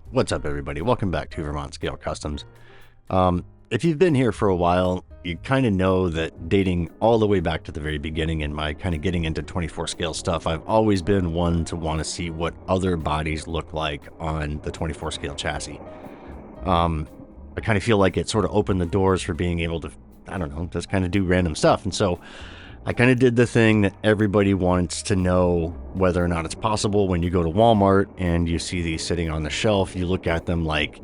What's up, everybody? Welcome back to Vermont Scale Customs. If you've been here for a while, you kind of know that dating all the way back to the very beginning and my kind of getting into 24 scale stuff, I've always been one to want to see what other bodies look like on the 24 scale chassis. I kind of feel like it sort of opened the doors for being able to, I don't know, just kind of do random stuff. And so I kind of did the thing that everybody wants to know whether or not it's possible. When you go to Walmart and you see these sitting on the shelf, you look at them like,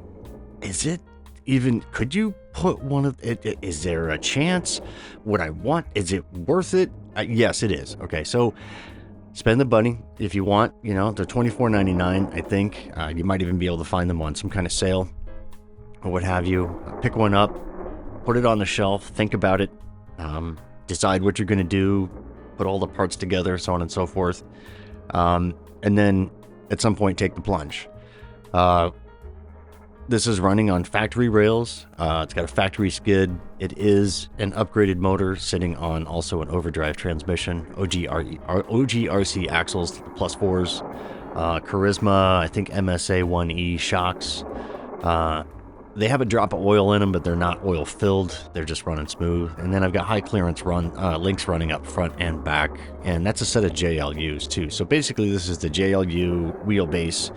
is it even, could you put one of it? Is there a chance? Would I want, is it worth it? Yes, it is. Okay, so spend the money if you want. You know, they're $24.99, I think. You might even be able to find them on some kind of sale or what have you. Pick one up, put it on the shelf, think about it. Decide what you're going to do, put all the parts together, so on and so forth. And then at some point, take the plunge. This is running on factory rails. It's got a factory skid. It is an upgraded motor sitting on also an overdrive transmission, OGRC axles, plus fours, Charisma, I think MSA 1E shocks. They have a drop of oil in them, but they're not oil filled. They're just running smooth. And then I've got high clearance links running up front and back. And that's a set of JLUs too. So basically this is the JLU wheelbase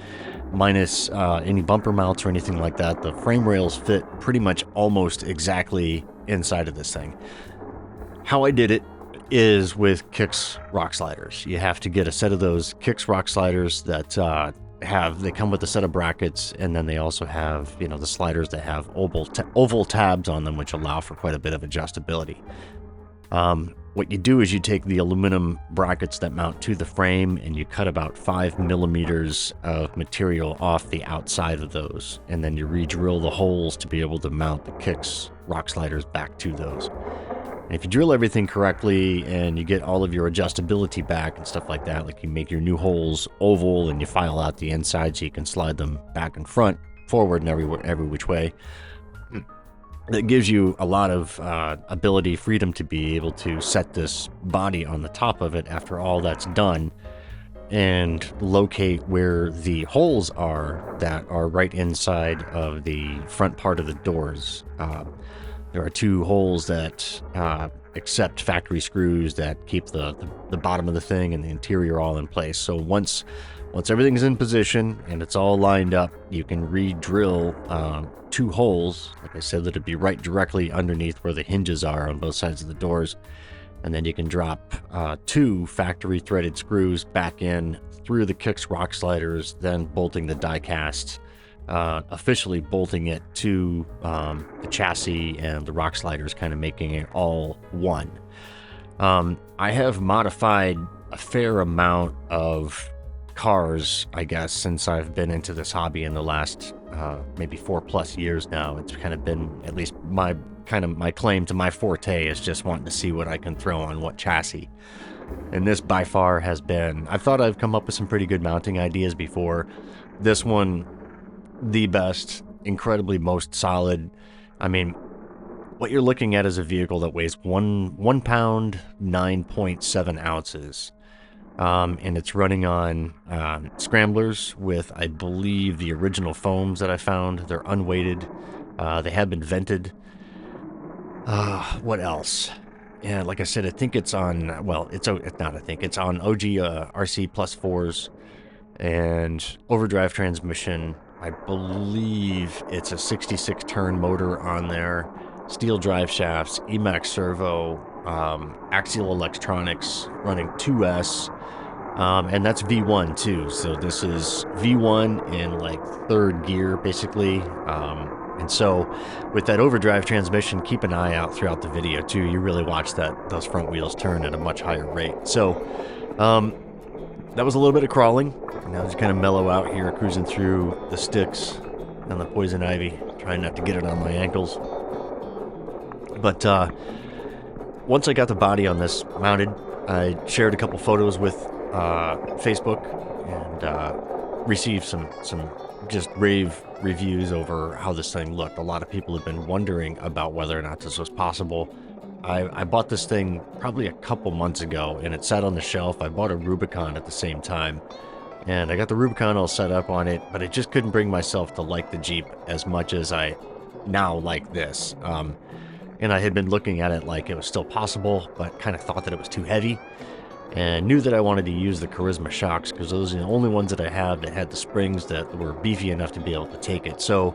minus any bumper mounts or anything like that. The frame rails fit pretty much almost exactly inside of this thing. How I did it is with Kicks rock sliders. You have to get a set of those Kicks rock sliders that they come with a set of brackets, and then they also have, you know, the sliders that have oval tabs on them, which allow for quite a bit of adjustability. What you do is you take the aluminum brackets that mount to the frame and you cut about 5 millimeters of material off the outside of those, and then you re-drill the holes to be able to mount the Kicks rock sliders back to those. And if you drill everything correctly and you get all of your adjustability back and stuff like that, like you make your new holes oval and you file out the inside so you can slide them back and front, forward, and every which way, that gives you a lot of freedom to be able to set this body on the top of it after all that's done and locate where the holes are that are right inside of the front part of the doors. There are two holes that accept factory screws that keep the bottom of the thing and the interior all in place. So once everything's in position and it's all lined up, you can re-drill two holes, like I said, that'd be right directly underneath where the hinges are on both sides of the doors. And then you can drop two factory threaded screws back in through the Kicks rock sliders, then bolting the diecast, officially bolting it to the chassis and the rock sliders, kind of making it all one. I have modified a fair amount of cars, I guess, since I've been into this hobby in the last maybe 4+ years now. It's kind of been, at least my claim to my forte is just wanting to see what I can throw on what chassis. And this by far has been, I thought I've come up with some pretty good mounting ideas before. This one, the best, incredibly most solid. I mean, what you're looking at is a vehicle that weighs 1 pound, 9.7 ounces. And it's running on Scramblers with, I believe, the original foams that I found. They're unweighted. They have been vented. What else? Yeah, like I said, I think it's on, well, it's not, I think it's on OGRC plus fours and overdrive transmission. I believe it's a 66 turn motor on there, steel drive shafts, Emax Servo, Axial electronics, running 2S, and that's V1 too. So this is V1 in like third gear, basically. And so with that overdrive transmission, keep an eye out throughout the video too. You really watch those front wheels turn at a much higher rate. So that was a little bit of crawling. Now just kind of mellow out here, cruising through the sticks and the poison ivy, trying not to get it on my ankles. But once I got the body on this mounted, I shared a couple photos with Facebook and received some just rave reviews over how this thing looked. A lot of people have been wondering about whether or not this was possible. I bought this thing probably a couple months ago, and it sat on the shelf. I bought a Rubicon at the same time, and I got the Rubicon all set up on it, but I just couldn't bring myself to like the Jeep as much as I now like this. And I had been looking at it like it was still possible, but kind of thought that it was too heavy, and knew that I wanted to use the Charisma shocks because those are the only ones that I have that had the springs that were beefy enough to be able to take it. So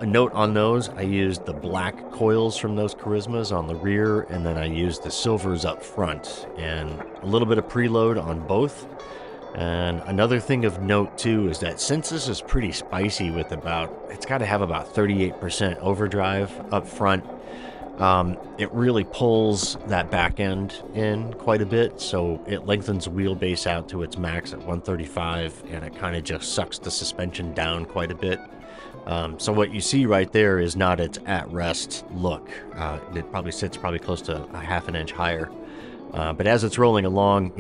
a note on those, I used the black coils from those Charismas on the rear, and then I used the silvers up front, and a little bit of preload on both. And another thing of note too is that since this is pretty spicy with it's got to have about 38% overdrive up front, it really pulls that back end in quite a bit, so it lengthens the wheelbase out to its max at 135, and it kind of just sucks the suspension down quite a bit. So what you see right there is not its at-rest look. It probably sits close to a half an inch higher. But as it's rolling along,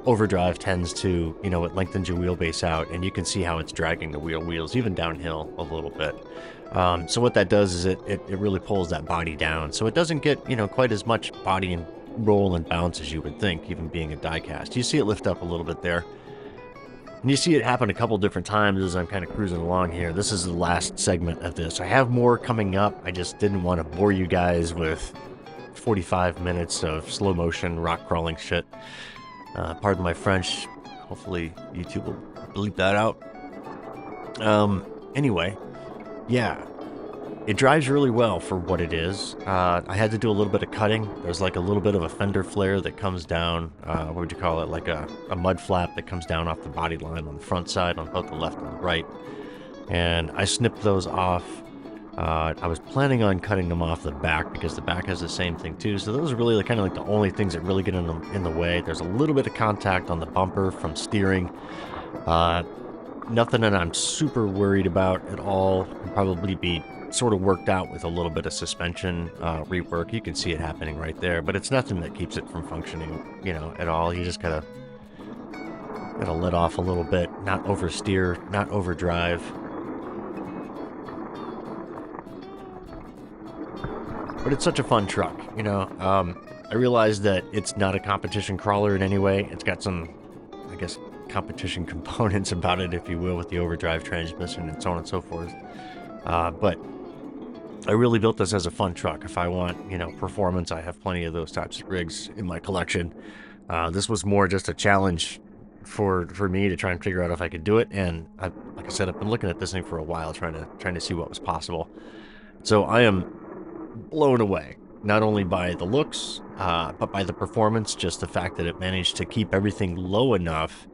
overdrive tends to, it lengthens your wheelbase out, and you can see how it's dragging the wheels, even downhill a little bit. So what that does is it really pulls that body down. So it doesn't get, quite as much body and roll and bounce as you would think, even being a diecast. You see it lift up a little bit there. And you see it happen a couple different times as I'm kind of cruising along here. This is the last segment of this. I have more coming up. I just didn't want to bore you guys with 45 minutes of slow motion rock crawling shit. Pardon my French. Hopefully YouTube will bleep that out. Anyway, yeah. It drives really well for what it is. I had to do a little bit of cutting. There's like a little bit of a fender flare that comes down, what would you call it, like a mud flap that comes down off the body line on the front side on both the left and the right. And I snipped those off. I was planning on cutting them off the back because the back has the same thing too. So those are really kind of like the only things that really get in the way. There's a little bit of contact on the bumper from steering. Nothing that I'm super worried about at all. Could probably be sort of worked out with a little bit of suspension rework. You can see it happening right there, but it's nothing that keeps it from functioning, at all. You just gotta let off a little bit, not oversteer, not overdrive. But it's such a fun truck, I realize that it's not a competition crawler in any way. It's got some, I guess, competition components about it, if you will, with the overdrive transmission and so on and so forth. But I really built this as a fun truck. If I want, performance, I have plenty of those types of rigs in my collection. This was more just a challenge for me to try and figure out if I could do it. And like I said, I've been looking at this thing for a while, trying to see what was possible. So I am blown away, not only by the looks, but by the performance. Just the fact that it managed to keep everything low enough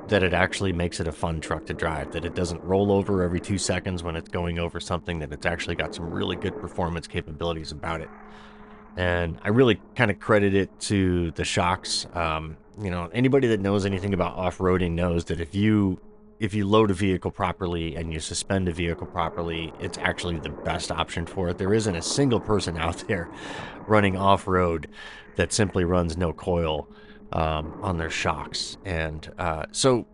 that it actually makes it a fun truck to drive, that it doesn't roll over every 2 seconds when it's going over something, that it's actually got some really good performance capabilities about it. And I really kind of credit it to the shocks. Anybody that knows anything about off-roading knows that if you load a vehicle properly and you suspend a vehicle properly, it's actually the best option for it. There isn't a single person out there running off-road that simply runs no coil on their shocks. And so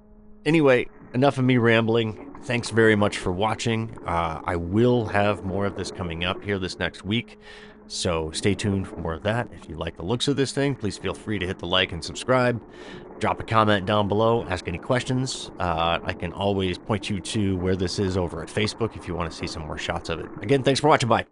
anyway, enough of me rambling. Thanks very much for watching. I will have more of this coming up here this next week, so stay tuned for more of that. If you like the looks of this thing, please feel free to hit the like and subscribe. Drop a comment down below, ask any questions. I can always point you to where this is over at Facebook if you want to see some more shots of it. Again, thanks for watching. Bye.